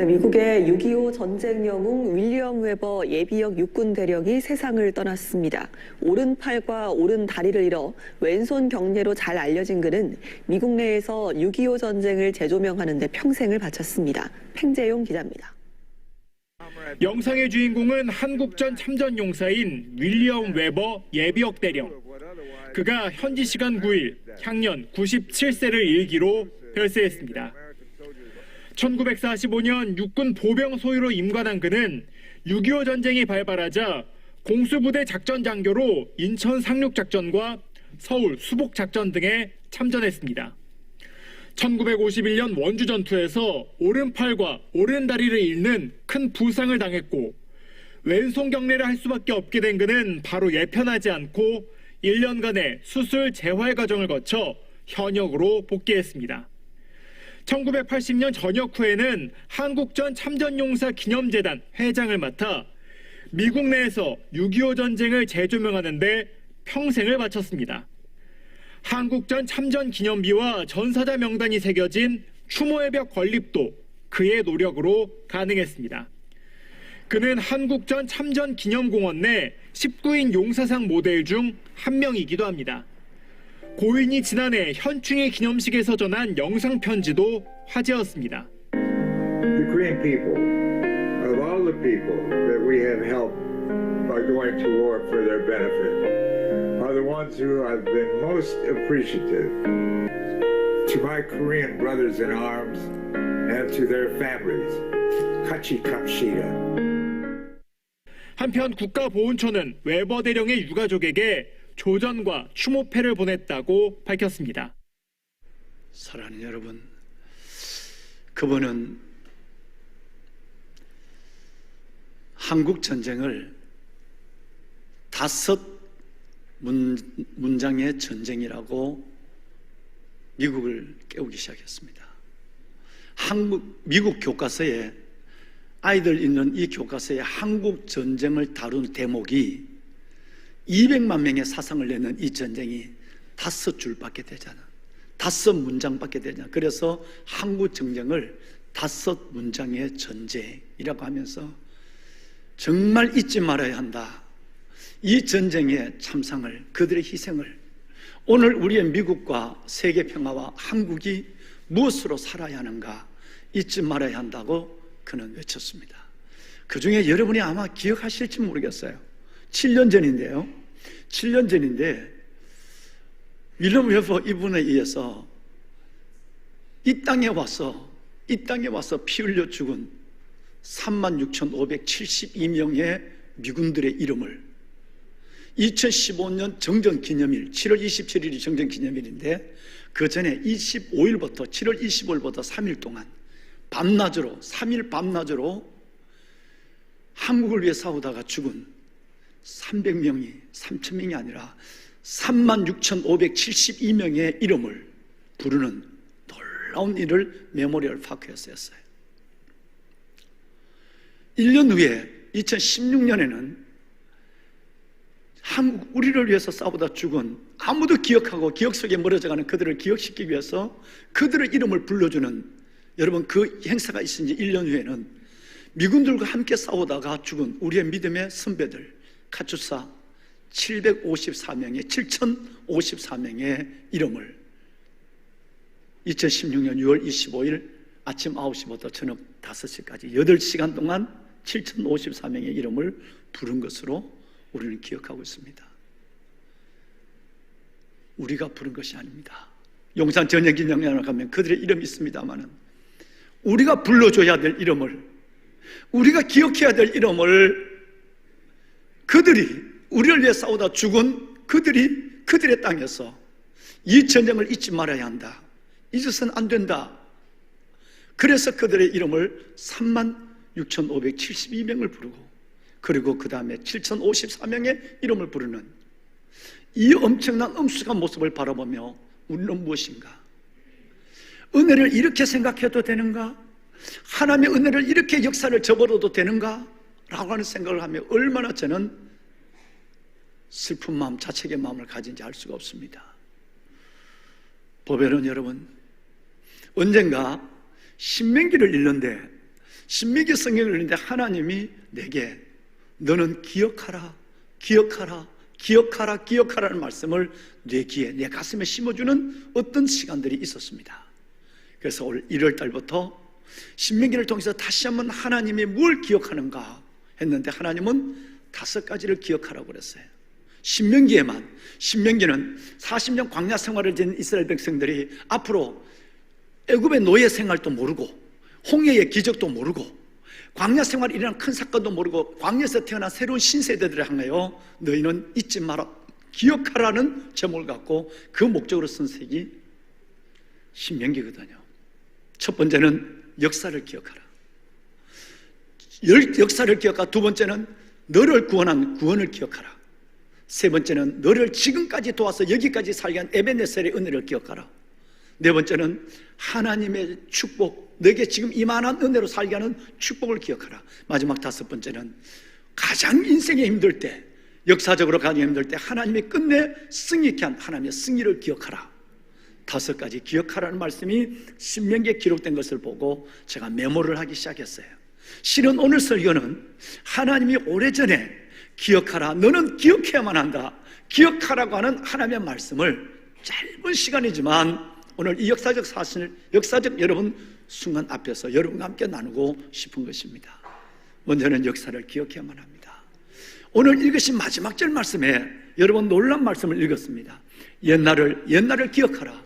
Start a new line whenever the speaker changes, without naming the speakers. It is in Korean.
미국의 6.25 전쟁 영웅 윌리엄 웨버 예비역 육군 대령이 세상을 떠났습니다. 오른팔과 오른다리를 잃어 왼손 경례로 잘 알려진 그는 미국 내에서 6.25 전쟁을 재조명하는 데 평생을 바쳤습니다. 팽재용 기자입니다.
영상의 주인공은 한국전 참전 용사인 윌리엄 웨버 예비역 대령. 그가 현지 시간 9일 향년 97세를 일기로 별세했습니다. 1945년 육군 보병 소위로 임관한 그는 6.25 전쟁이 발발하자 공수부대 작전 장교로 인천 상륙작전과 서울 수복작전 등에 참전했습니다. 1951년 원주 전투에서 오른팔과 오른다리를 잃는 큰 부상을 당했고 왼손 경례를 할 수밖에 없게 된 그는 바로 예편하지 않고 1년간의 수술 재활 과정을 거쳐 현역으로 복귀했습니다. 1980년 전역 후에는 한국전 참전용사 기념재단 회장을 맡아 미국 내에서 6.25 전쟁을 재조명하는 데 평생을 바쳤습니다. 한국전 참전 기념비와 전사자 명단이 새겨진 추모의 벽 건립도 그의 노력으로 가능했습니다. 그는 한국전 참전 기념공원 내 19인 용사상 모델 중 한 명이기도 합니다. 고인이 지난해 현충일 기념식에서 전한 영상 편지도 화제였습니다.
The Korean people, of all the people that we have helped by going to war for their benefit, are the ones who have been most appreciative. To my Korean brothers in arms and to their families, 같이 갑시다.
한편 국가보훈처는 웨버 대령의 유가족에게 조전과 추모패를 보냈다고 밝혔습니다.
사랑하는 여러분, 그분은 한국 전쟁을 5 문장의 전쟁이라고 미국을 깨우기 시작했습니다. 미국 교과서에 아이들 읽는 이 교과서에 한국 전쟁을 다룬 대목이 200만 명의 사상을 내는 이 전쟁이 5줄밖에 되잖아. 5 문장밖에 되잖아. 그래서 한국 전쟁을 5 문장의 전쟁이라고 하면서 정말 잊지 말아야 한다. 이 전쟁의 참상을, 그들의 희생을 오늘 우리의 미국과 세계 평화와 한국이 무엇으로 살아야 하는가 잊지 말아야 한다고 그는 외쳤습니다. 그 중에 여러분이 아마 기억하실지 모르겠어요. 7년 전인데요. 7년 전인데 윌리엄 웨버 이분에 의해서 이 땅에 와서 피 흘려 죽은 36,572명의 미군들의 이름을 2015년 정전기념일 7월 27일이 정전기념일인데 그 전에 25일부터 7월 25일부터 3일 동안 밤낮으로 3일 밤낮으로 한국을 위해 싸우다가 죽은 300명이 3,000명이 아니라 36,572명의 이름을 부르는 놀라운 일을 메모리얼 파크에서 했어요. 1년 후에 2016년에는 한국 우리를 위해서 싸우다 죽은 아무도 기억하고 기억 속에 멀어져가는 그들을 기억시키기 위해서 그들의 이름을 불러주는 여러분 그 행사가 있은 지 1년 후에는 미군들과 함께 싸우다가 죽은 우리의 믿음의 선배들 카투사 754명의 이름을 2016년 6월 25일 아침 9시부터 저녁 5시까지 8시간 동안 7,054명의 이름을 부른 것으로 우리는 기억하고 있습니다. 우리가 부른 것이 아닙니다. 용산 전쟁기념관에 가면 그들의 이름이 있습니다만은 우리가 불러줘야 될 이름을, 우리가 기억해야 될 이름을 그들이 우리를 위해 싸우다 죽은 그들의 땅에서 이 전쟁을 잊지 말아야 한다. 잊어서는 안 된다. 그래서 그들의 이름을 36,572명을 부르고 그리고 그 다음에 7,054명의 이름을 부르는 이 엄청난 엄숙한 모습을 바라보며 우리는 무엇인가? 은혜를 이렇게 생각해도 되는가? 하나님의 은혜를 이렇게 역사를 저버려도 되는가? 라고 하는 생각을 하며 얼마나 저는 슬픈 마음, 자책의 마음을 가진지 알 수가 없습니다. 보배는 여러분, 언젠가 신명기를 읽는데 신명기 성경을 읽는데 하나님이 내게 너는 기억하라, 기억하라, 기억하라, 기억하라는 말씀을 내 귀에, 내 가슴에 심어주는 어떤 시간들이 있었습니다. 그래서 올 1월 달부터 신명기를 통해서 다시 한번 하나님이 뭘 기억하는가 했는데 하나님은 5가지를 기억하라고 그랬어요. 신명기에만, 신명기는 40년 광야 생활을 지닌 이스라엘 백성들이 앞으로 애굽의 노예 생활도 모르고 홍해의 기적도 모르고 광야 생활에 일어난 큰 사건도 모르고 광야에서 태어난 새로운 신세대들을 향하여 너희는 잊지 마라, 기억하라는 제목을 갖고 그 목적으로 쓴 책이 신명기거든요. 첫 번째는 역사를 기억하라. 역사를 기억하라. 두 번째는 너를 구원한 구원을 기억하라. 세 번째는 너를 지금까지 도와서 여기까지 살게 한 에베네셀의 은혜를 기억하라. 네 번째는 하나님의 축복, 너에게 지금 이만한 은혜로 살게 하는 축복을 기억하라. 마지막 5번째는 가장 인생에 힘들 때, 역사적으로 가장 힘들 때 하나님이 끝내 승리케 한 하나님의 승리를 기억하라. 5가지 기억하라는 말씀이 신명기에 기록된 것을 보고 제가 메모를 하기 시작했어요. 실은 오늘 설교는 하나님이 오래전에 기억하라, 너는 기억해야만 한다, 기억하라고 하는 하나님의 말씀을 짧은 시간이지만 오늘 이 역사적 사실, 역사적 여러분 순간 앞에서 여러분과 함께 나누고 싶은 것입니다. 먼저는 역사를 기억해야만 합니다. 오늘 읽으신 마지막 절 말씀에 여러분 놀라운 말씀을 읽었습니다. 옛날을 기억하라.